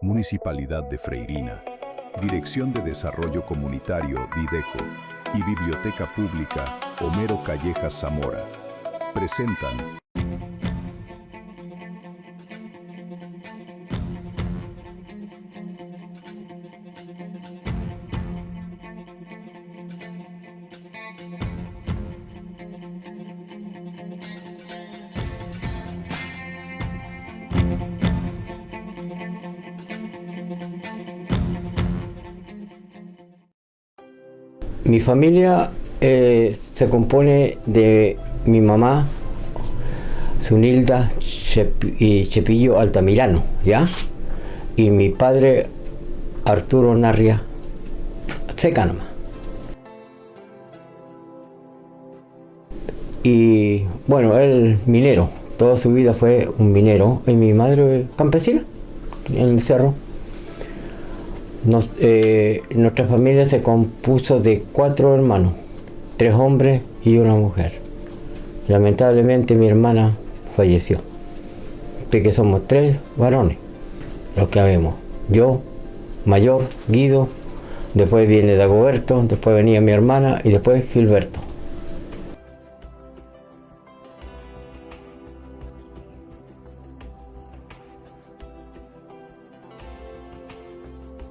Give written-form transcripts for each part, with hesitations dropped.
Municipalidad de Freirina, Dirección de Desarrollo Comunitario Dideco y Biblioteca Pública Homero Callejas Zamora presentan Mi familia se compone de mi mamá, Zunilda y Chepillo Altamirano, ¿ya? Y mi padre, Arturo Narria, seca nomás. Y bueno, él minero, toda su vida fue un minero, y mi madre campesina, en el cerro. Nuestra familia se compuso de 4 hermanos, 3 hombres y una mujer. Lamentablemente mi hermana falleció, porque somos 3 varones los que habemos. Yo, mayor, Guido, después viene Dagoberto, después venía mi hermana y después Gilberto.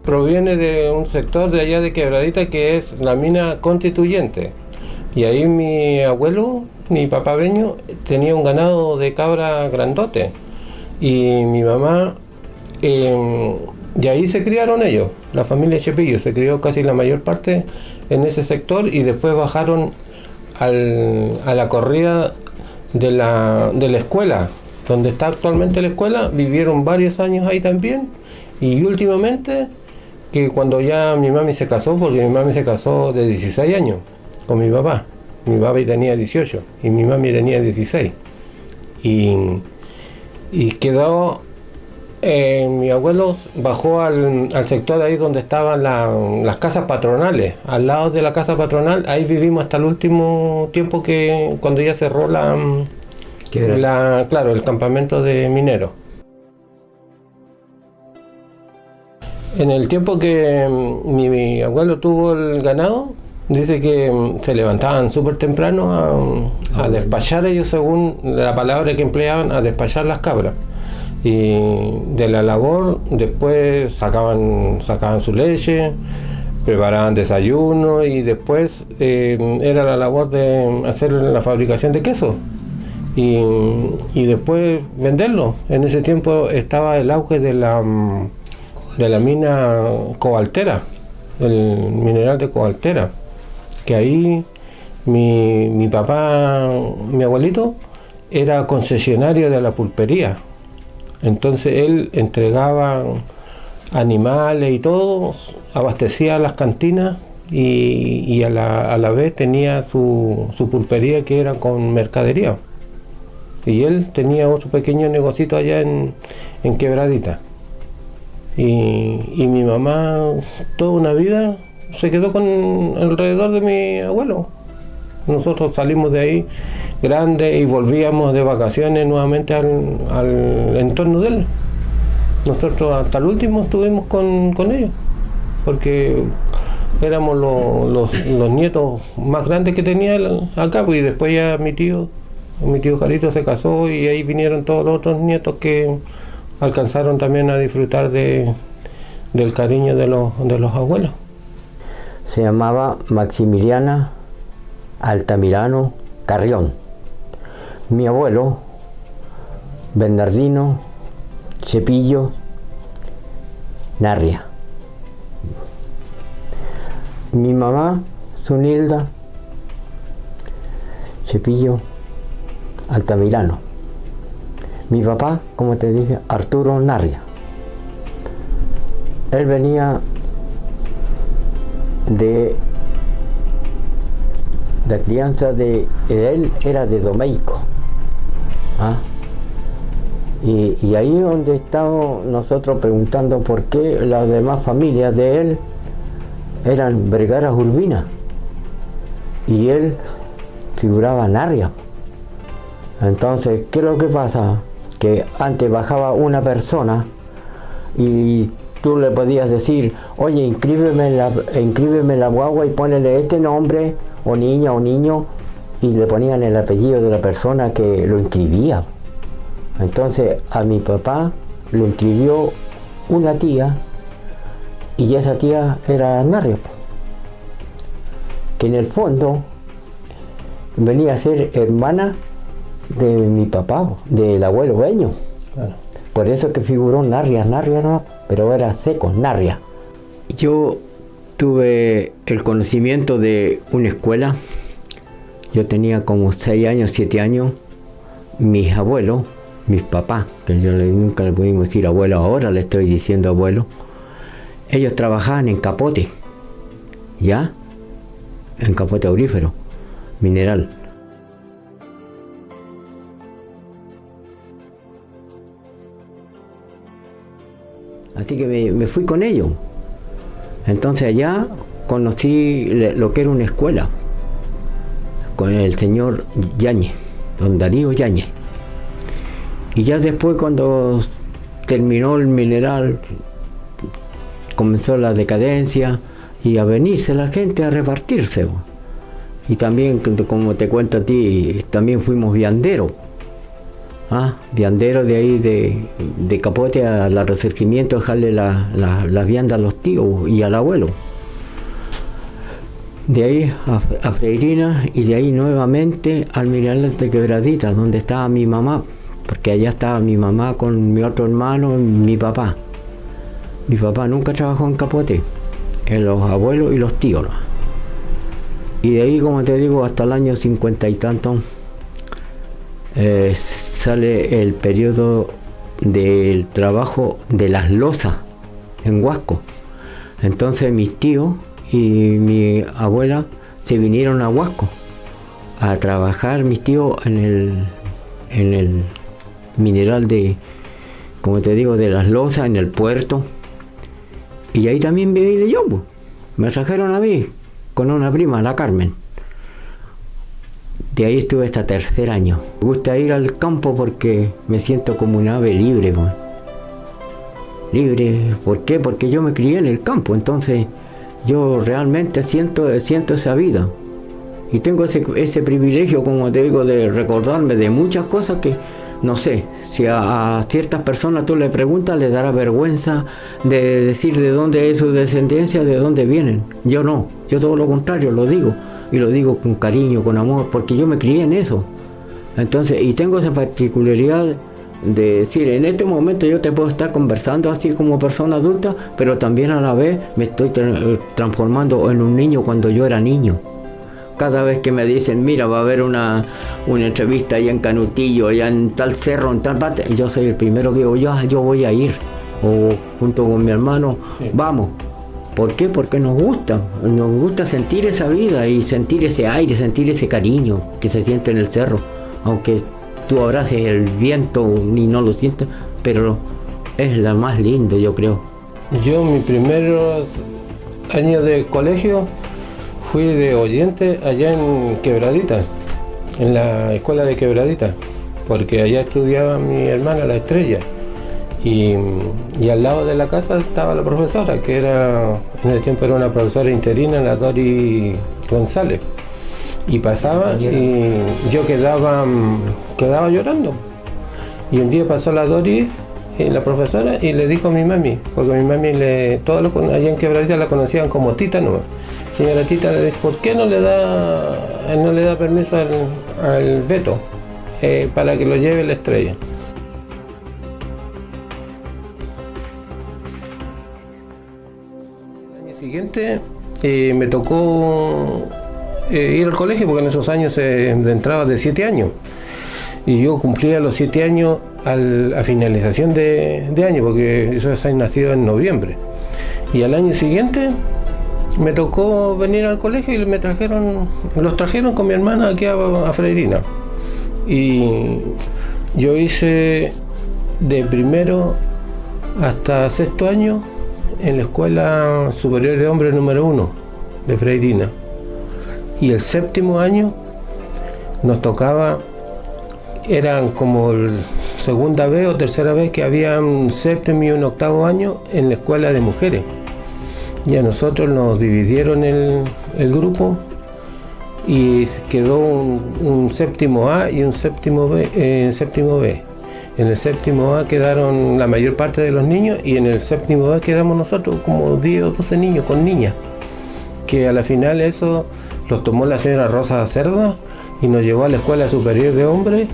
Proviene de un sector de allá de Quebradita que es la mina Constituyente. Y ahí mi abuelo, mi papá Beño, tenía un ganado de cabra grandote. Y mi mamá, y ahí se criaron ellos, la familia Chepillo, se crió casi la mayor parte en ese sector y después bajaron a la corrida de la escuela, donde está actualmente la escuela, vivieron varios años ahí también y últimamente que cuando ya mi mami se casó, porque mi mami se casó de 16 años con mi papá tenía 18 y mi mami tenía 16 y quedó, mi abuelo bajó al sector ahí donde estaban las casas patronales, al lado de la casa patronal, ahí vivimos hasta el último tiempo que cuando ya cerró claro, el campamento de mineros. En el tiempo que mi abuelo tuvo el ganado, dice que se levantaban súper temprano a despachar ellos, según la palabra que empleaban, a despachar las cabras. Y de la labor después sacaban su leche, preparaban desayuno y después era la labor de hacer la fabricación de queso y después venderlo. En ese tiempo estaba el auge de la mina cobaltera, el mineral de cobaltera, que ahí mi papá, mi abuelito, era concesionario de la pulpería. Entonces él entregaba animales y todo, abastecía las cantinas y a la vez tenía su pulpería que era con mercadería. Y él tenía otro pequeño negocito allá en Quebradita. Y mi mamá toda una vida se quedó alrededor de mi abuelo. Nosotros salimos de ahí grandes y volvíamos de vacaciones nuevamente al entorno de él. Nosotros hasta el último estuvimos con ellos, porque éramos los nietos más grandes que tenía él acá, pues, y después ya mi tío Jarito se casó y ahí vinieron todos los otros nietos que alcanzaron también a disfrutar del cariño de los abuelos. Se llamaba Maximiliana Altamirano Carrión. Mi abuelo, Bernardino Chepillo Narria. Mi mamá, Zunilda Chepillo Altamirano. Mi papá, como te dije, Arturo Narria. Él venía de la crianza de él, era de Domeico. ¿Ah? Y ahí donde estamos nosotros preguntando por qué las demás familias de él eran Vergara Urbina y él figuraba Narria. Entonces, ¿qué es lo que pasa? Que antes bajaba una persona y tú le podías decir, oye, inscríbeme en la guagua y ponele este nombre, o niña o niño, y le ponían el apellido de la persona que lo inscribía. Entonces a mi papá lo inscribió una tía, y esa tía era Narria, que en el fondo venía a ser hermana de mi papá, del abuelo Beño. Claro. Por eso que figuró Narria no, pero era seco, Narria. Yo tuve el conocimiento de una escuela. Yo tenía como 6 años, 7 años. Mis abuelos, mis papás, que yo nunca le pudimos decir abuelo, ahora le estoy diciendo abuelo, ellos trabajaban en capote, ¿ya? En capote aurífero, mineral. Así que me fui con ellos. Entonces allá conocí lo que era una escuela, con el señor Yáñez, don Darío Yáñez. Y ya después, cuando terminó el mineral, comenzó la decadencia y a venirse la gente a repartirse. Y también, como te cuento a ti, también fuimos vianderos. Vianderos de ahí de Capote al resurgimiento, dejarle las viandas a los tíos y al abuelo. De ahí a Freirina, y de ahí nuevamente al mineral de Quebradita, donde estaba mi mamá, porque allá estaba mi mamá con mi otro hermano y mi papá. Mi papá nunca trabajó en Capote, en los abuelos y los tíos, ¿no? Y de ahí, como te digo, hasta el año 50 y tanto, sale el periodo del trabajo de las losas en Huasco. Entonces mis tíos y mi abuela se vinieron a Huasco a trabajar, mis tíos en el mineral de, como te digo, de las losas, en el puerto. Y ahí también viví yo, pues. Me trajeron a mí con una prima, la Carmen. De ahí estuve hasta 3er año. Me gusta ir al campo porque me siento como un ave libre, pues. Libre, ¿por qué? Porque yo me crié en el campo, entonces yo realmente siento esa vida. Y tengo ese privilegio, como te digo, de recordarme de muchas cosas que, no sé, si a ciertas personas tú le preguntas, les dará vergüenza de decir de dónde es su descendencia, de dónde vienen. Yo no, yo todo lo contrario, lo digo. Y lo digo con cariño, con amor, porque yo me crié en eso. Entonces, y tengo esa particularidad de decir, en este momento yo te puedo estar conversando así como persona adulta, pero también a la vez me estoy transformando en un niño cuando yo era niño. Cada vez que me dicen, mira, va a haber una entrevista allá en Canutillo, allá en tal cerro, en tal parte, yo soy el primero que digo, yo voy a ir, o junto con mi hermano, sí. Vamos. ¿Por qué? Porque nos gusta sentir esa vida y sentir ese aire, sentir ese cariño que se siente en el cerro. Aunque tú abraces el viento y no lo sientas, pero es lo más lindo, yo creo. Yo mis primeros años de colegio fui de oyente allá en Quebradita, en la escuela de Quebradita, porque allá estudiaba mi hermana, la Estrella. Y al lado de la casa estaba la profesora, que era, en ese tiempo era una profesora interina, la Dori González. Y pasaba y yo quedaba llorando. Y un día pasó la Dori, la profesora, y le dijo a mi mami, porque mi mami allá en Quebradita la conocían como Tita nomás. Señora Tita, le dijo, ¿por qué no le da permiso al Beto para que lo lleve la Estrella? Siguiente me tocó ir al colegio, porque en esos años se entraba de 7 años y yo cumplía los 7 años a finalización de año, porque eso es nacido en noviembre, y al año siguiente me tocó venir al colegio y los trajeron con mi hermana aquí a Freirina, y yo hice de primero hasta 6º año en la Escuela Superior de Hombres número 1 de Freirina, y el 7º año nos tocaba, eran como segunda vez o tercera vez que había un séptimo y un octavo año en la escuela de mujeres. Y a nosotros nos dividieron el grupo y quedó un séptimo A y un séptimo B. En el séptimo A quedaron la mayor parte de los niños y en el séptimo B quedamos nosotros como 10 o 12 niños con niñas. Que a la final eso los tomó la señora Rosa Cerda y nos llevó a la Escuela Superior de Hombres,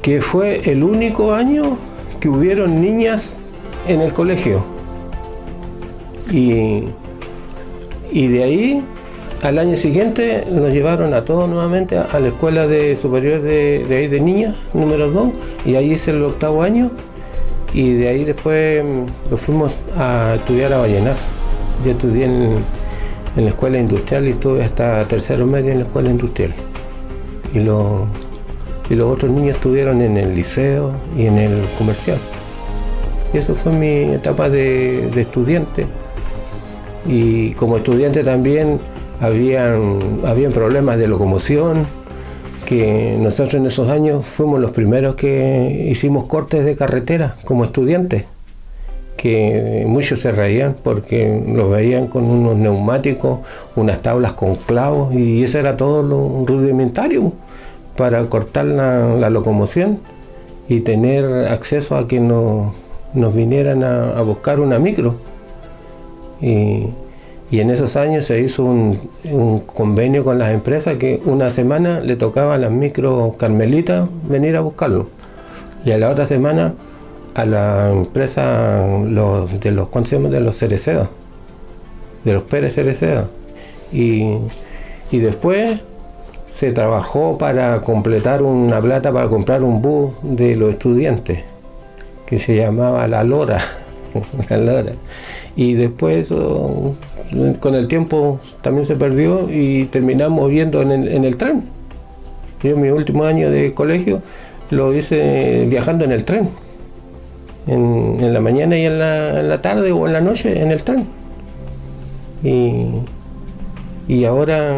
que fue el único año que hubieron niñas en el colegio. Y de ahí, al año siguiente, nos llevaron a todos nuevamente a la Escuela Superior de Niñas, número 2, y ahí hice el octavo año, y de ahí después nos fuimos a estudiar a Vallenar. Yo estudié en la Escuela Industrial y estuve hasta tercero medio en la Escuela Industrial. Y los otros niños estudiaron en el liceo y en el comercial. Y eso fue mi etapa de estudiante. Y como estudiante también habían problemas de locomoción, que nosotros en esos años fuimos los primeros que hicimos cortes de carretera como estudiantes, que muchos se reían porque los veían con unos neumáticos, unas tablas con clavos, y eso era todo lo rudimentario para cortar la locomoción y tener acceso a que nos vinieran a buscar una micro. Y en esos años se hizo un convenio con las empresas que una semana le tocaba a las micros Carmelitas venir a buscarlo, y a la otra semana a la empresa de los Cereceda, de los Pérez Cereceda. Y después se trabajó para completar una plata para comprar un bus de los estudiantes que se llamaba La Lora. La Lora. Y después con el tiempo también se perdió y terminamos viendo en el tren. Yo mi último año de colegio lo hice viajando en el tren, en la mañana y en la tarde o en la noche en el tren. Y ahora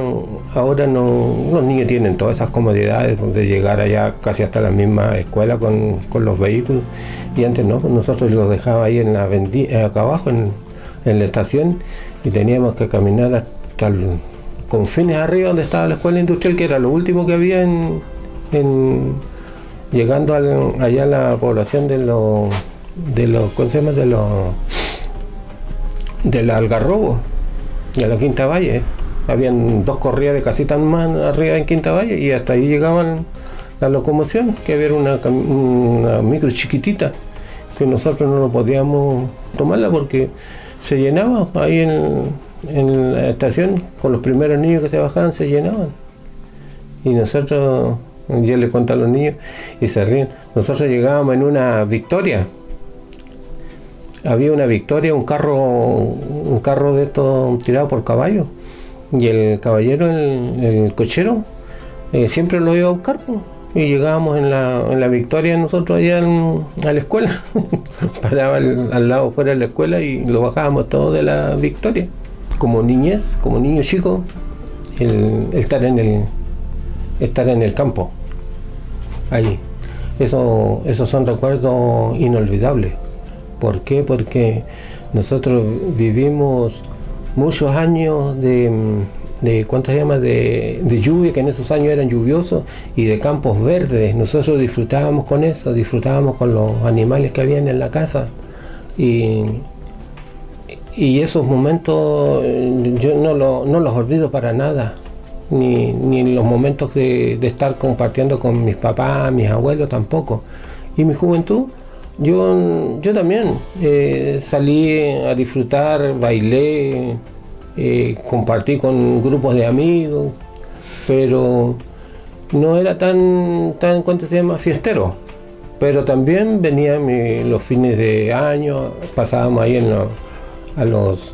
no, los niños tienen todas esas comodidades de llegar allá casi hasta la misma escuela con los vehículos, y antes no, nosotros los dejaba ahí acá abajo en la estación, y teníamos que caminar hasta confines arriba donde estaba la escuela industrial, que era lo último que había llegando allá a la población ¿cómo se llama? Del Algarrobo, de la Quinta Valle. Habían 2 corridas de casitas más arriba en Quinta Valle, y hasta ahí llegaban la locomoción, que había una micro chiquitita, que nosotros no lo podíamos tomarla porque se llenaba ahí en la estación. Con los primeros niños que se bajaban se llenaban, y nosotros, yo le cuento a los niños y se ríen, nosotros llegábamos en una Victoria. Había una Victoria, un carro de estos tirado por caballo, y el caballero, el cochero, siempre lo iba a buscar, pues. Y llegábamos en la Victoria nosotros allá a la escuela. Paraba al lado fuera de la escuela y lo bajábamos todo de la Victoria. Como niñez, como niño chico, el estar en el campo, allí. Esos son recuerdos inolvidables. ¿Por qué? Porque nosotros vivimos muchos años de lluvia, que en esos años eran lluviosos, y de campos verdes. Nosotros disfrutábamos con eso, disfrutábamos con los animales que habían en la casa, y esos momentos yo no los olvido para nada, ni los momentos de estar compartiendo con mis papás, mis abuelos tampoco. Y mi juventud, yo también salí a disfrutar, bailé, compartí con grupos de amigos, pero no era tan ¿cuánto se llama? Fiestero. Pero también venían los fines de año, pasábamos ahí a los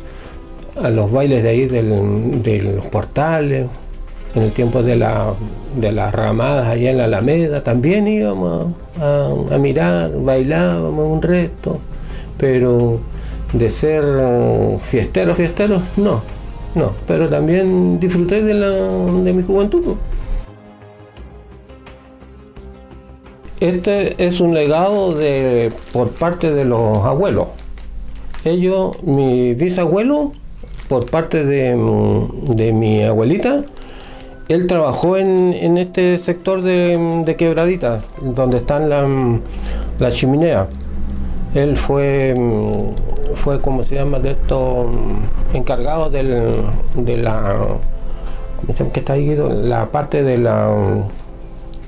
bailes de ahí de los portales, en el tiempo de las ramadas allá en la Alameda, también íbamos a mirar, bailábamos un resto, pero de ser fiesteros, no, pero también disfruté de mi juventud. Este es un legado por parte de los abuelos. Ellos, mi bisabuelo, por parte de mi abuelita, él trabajó en este sector de Quebradita, donde están las chimeneas. Él fue ¿cómo se llama? De esto, encargado de la, ¿cómo se llama? ¿Qué está ahí? La parte de la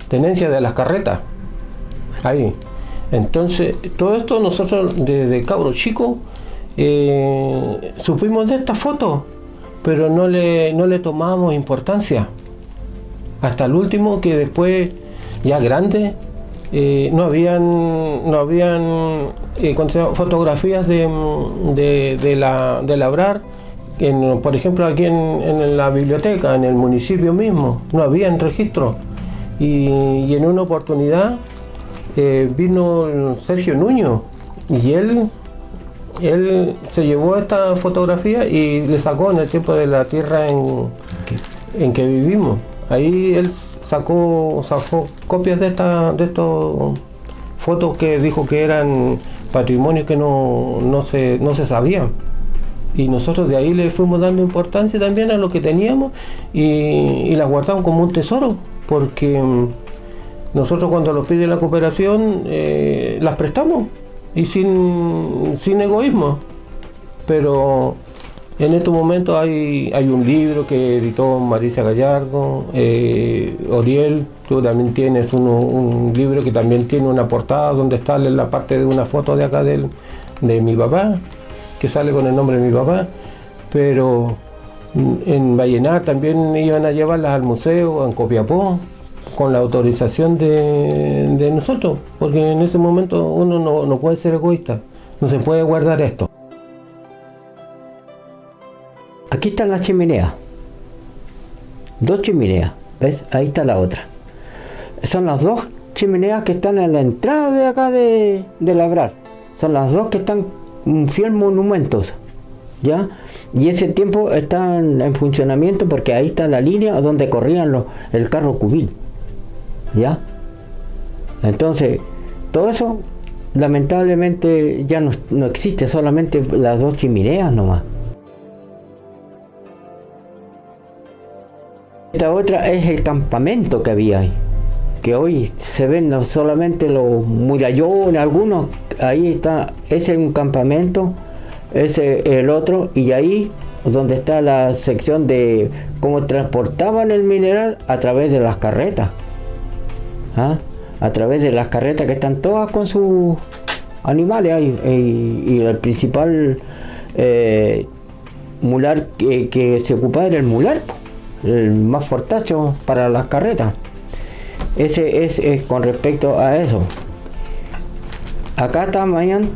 tenencia de las carretas. Ahí. Entonces, todo esto nosotros desde cabros chicos supimos de esta foto, pero no le tomábamos importancia. Hasta el último, que después, ya grande, no habían fotografías de labrar, por ejemplo aquí en la biblioteca, en el municipio mismo, no habían registro. Y en una oportunidad vino Sergio Nuño y él se llevó esta fotografía y le sacó en el tiempo de la tierra en que vivimos. Ahí él sacó copias de estas fotos que dijo que eran patrimonios que no se sabían. Y nosotros de ahí le fuimos dando importancia también a lo que teníamos y las guardamos como un tesoro, porque nosotros cuando nos pide la cooperación las prestamos y sin egoísmo. Pero en estos momentos hay un libro que editó Marisa Gallardo, Oriel, tú también tienes un libro que también tiene una portada donde está la parte de una foto de acá de mi papá, que sale con el nombre de mi papá, pero en Vallenar también iban a llevarlas al museo, en Copiapó, con la autorización de nosotros, porque en ese momento uno no puede ser egoísta, no se puede guardar esto. Aquí están las chimeneas, 2 chimeneas, ¿ves? Ahí está la otra. Son las 2 chimeneas que están en la entrada de acá de Labrar. Son las 2 que están fiel monumentos, ¿ya? Y ese tiempo están en funcionamiento porque ahí está la línea donde corrían el carro cubil, ¿ya? Entonces, todo eso lamentablemente ya no existe, solamente las 2 chimeneas nomás. Esta otra es el campamento que había ahí, que hoy se ven no solamente los murallones, algunos, ahí está, ese es un campamento, ese es el otro, y ahí donde está la sección de cómo transportaban el mineral a través de las carretas, ¿ah? A través de las carretas que están todas con sus animales ahí, y el principal mular que se ocupaba era el mular, el más fortacho para las carretas. Ese es con respecto a eso. Acá también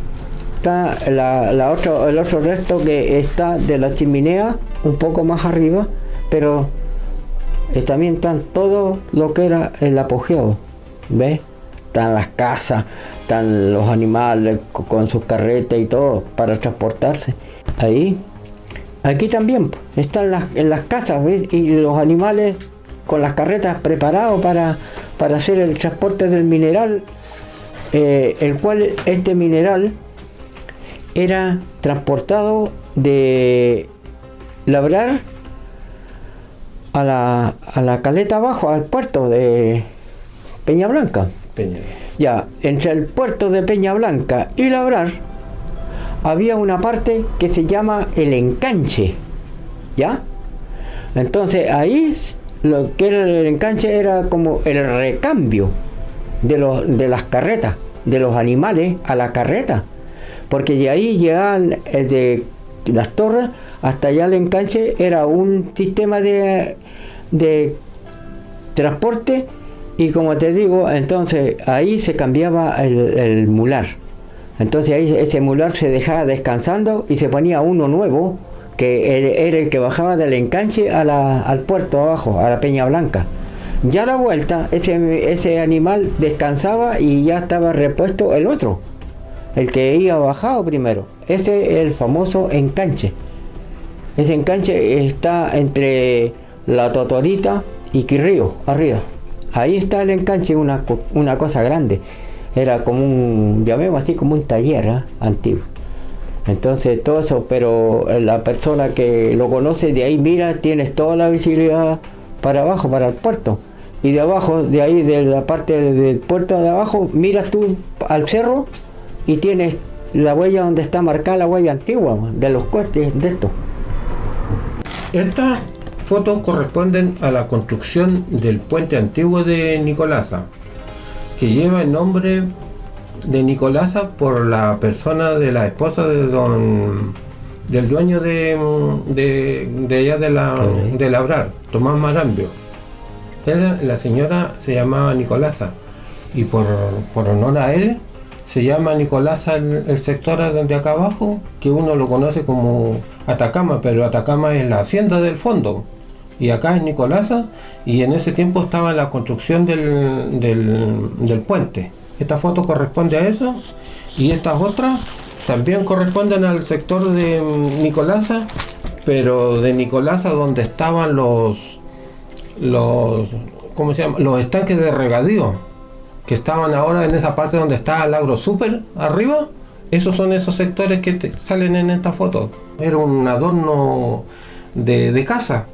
está el otro resto que está de la chimenea un poco más arriba, pero también están todo lo que era el apogeo, ¿ves? Están las casas, están los animales con sus carretas y todo para transportarse. Ahí, aquí también están en las casas, ¿ves? Y los animales con las carretas preparados para hacer el transporte del mineral, el cual este mineral era transportado de Labrar a la caleta abajo, al puerto de Peña Blanca. Ya, entre el puerto de Peña Blanca y Labrar había una parte que se llama el enganche, ¿ya? Entonces ahí lo que era el enganche era como el recambio de las carretas, de los animales a la carreta, porque de ahí llegaban de las torres hasta allá el enganche, era un sistema de transporte, y como te digo, entonces ahí se cambiaba el mular. Entonces ahí ese mular se dejaba descansando y se ponía uno nuevo, que era el que bajaba del enganche al puerto abajo, a la Peña Blanca. Ya a la vuelta, ese animal descansaba y ya estaba repuesto el otro, el que iba bajado primero. Ese es el famoso enganche. Ese enganche está entre la Totorita y Quirrío, arriba. ahí está el enganche, una cosa grande. Era como llamemos así, como un taller antiguo. Entonces todo eso, pero la persona que lo conoce de ahí mira, tienes toda la visibilidad para abajo, para el puerto. Y de abajo, de ahí, de la parte del puerto de abajo, miras tú al cerro y tienes la huella donde está marcada la huella antigua de los cohetes de esto. Estas fotos corresponden a la construcción del puente antiguo de Nicolasa, que lleva el nombre de Nicolasa por la persona de la esposa del dueño de allá de Labrar, Tomás Marambio. La señora se llamaba Nicolasa y por honor a él se llama Nicolasa el sector de acá abajo, que uno lo conoce como Atacama, pero Atacama es la hacienda del fondo y acá es Nicolasa, y en ese tiempo estaba la construcción del puente. Esta foto corresponde a eso, y estas otras también corresponden al sector de Nicolasa, pero de Nicolasa donde estaban los ¿cómo se llama? Los estanques de regadío, que estaban ahora en esa parte donde está el Agro Super arriba. Esos son esos sectores que salen en esta foto. Era un adorno de casa,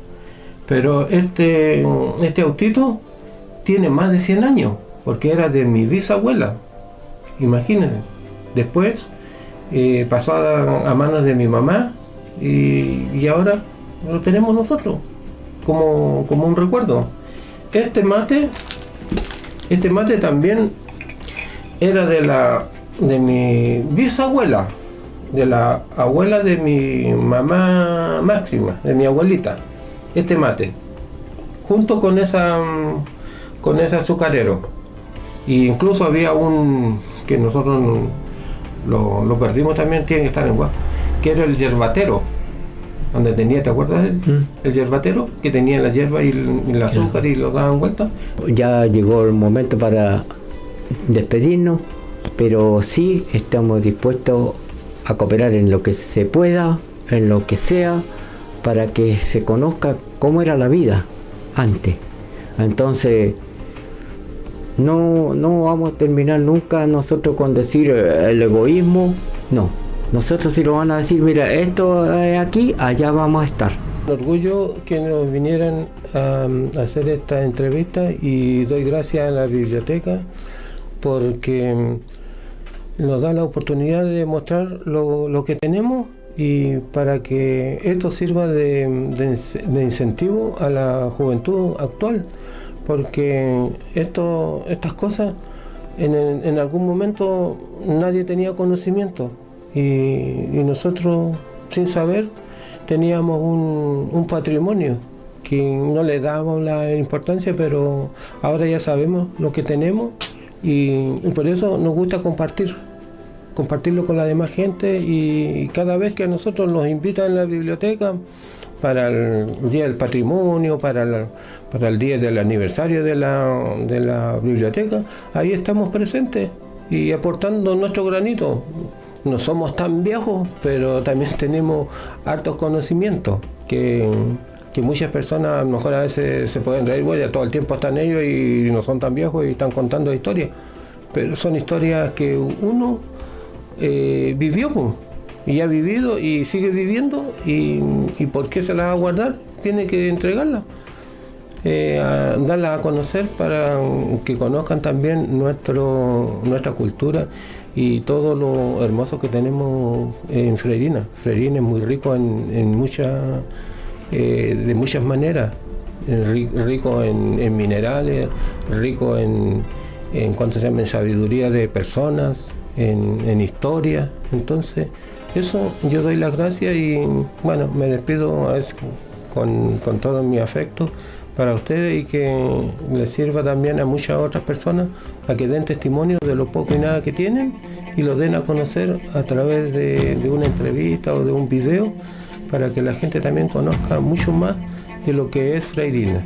pero este autito tiene más de 100 años, porque era de mi bisabuela, imagínense. Después pasó a manos de mi mamá y ahora lo tenemos nosotros como un recuerdo. Este mate también era de mi bisabuela, de la abuela de mi mamá Máxima, de mi abuelita. Este mate, junto con ese azucarero. Y incluso había un que nosotros lo perdimos también, tiene que estar en Huasco, que era el yerbatero, donde tenía, ¿te acuerdas? El yerbatero, que tenía la hierba y el azúcar y lo daban vuelta. Ya llegó el momento para despedirnos, pero sí estamos dispuestos a cooperar en lo que se pueda, en lo que sea, para que se conozca cómo era la vida antes. Entonces, no vamos a terminar nunca nosotros con decir el egoísmo, no. Nosotros sí lo van a decir, mira, esto es aquí, allá vamos a estar. Un orgullo que nos vinieran a hacer esta entrevista, y doy gracias a la biblioteca porque nos da la oportunidad de mostrar lo que tenemos, y para que esto sirva de incentivo a la juventud actual, porque estas cosas en algún momento nadie tenía conocimiento, y nosotros sin saber teníamos un patrimonio que no le dábamos la importancia, pero ahora ya sabemos lo que tenemos, y por eso nos gusta compartirlo con la demás gente, y cada vez que a nosotros nos invitan en la biblioteca para el Día del Patrimonio, para el día del aniversario de la biblioteca, ahí estamos presentes y aportando nuestro granito. No somos tan viejos, pero también tenemos hartos conocimientos que muchas personas a lo mejor a veces se pueden reír, bueno, ya todo el tiempo están ellos y no son tan viejos y están contando historias, pero son historias que uno vivió y ha vivido y sigue viviendo, y ¿por qué se las va a guardar? Tiene que entregarlas, darlas a conocer para que conozcan también nuestra cultura y todo lo hermoso que tenemos en Freirina. Freirina es muy rico de muchas maneras, rico en minerales, rico en cuanto se llama, en sabiduría de personas, en historia. Entonces eso yo doy las gracias, y bueno, me despido con todo mi afecto para ustedes, y que les sirva también a muchas otras personas a que den testimonio de lo poco y nada que tienen, y lo den a conocer a través de una entrevista o de un video, para que la gente también conozca mucho más de lo que es Freirina.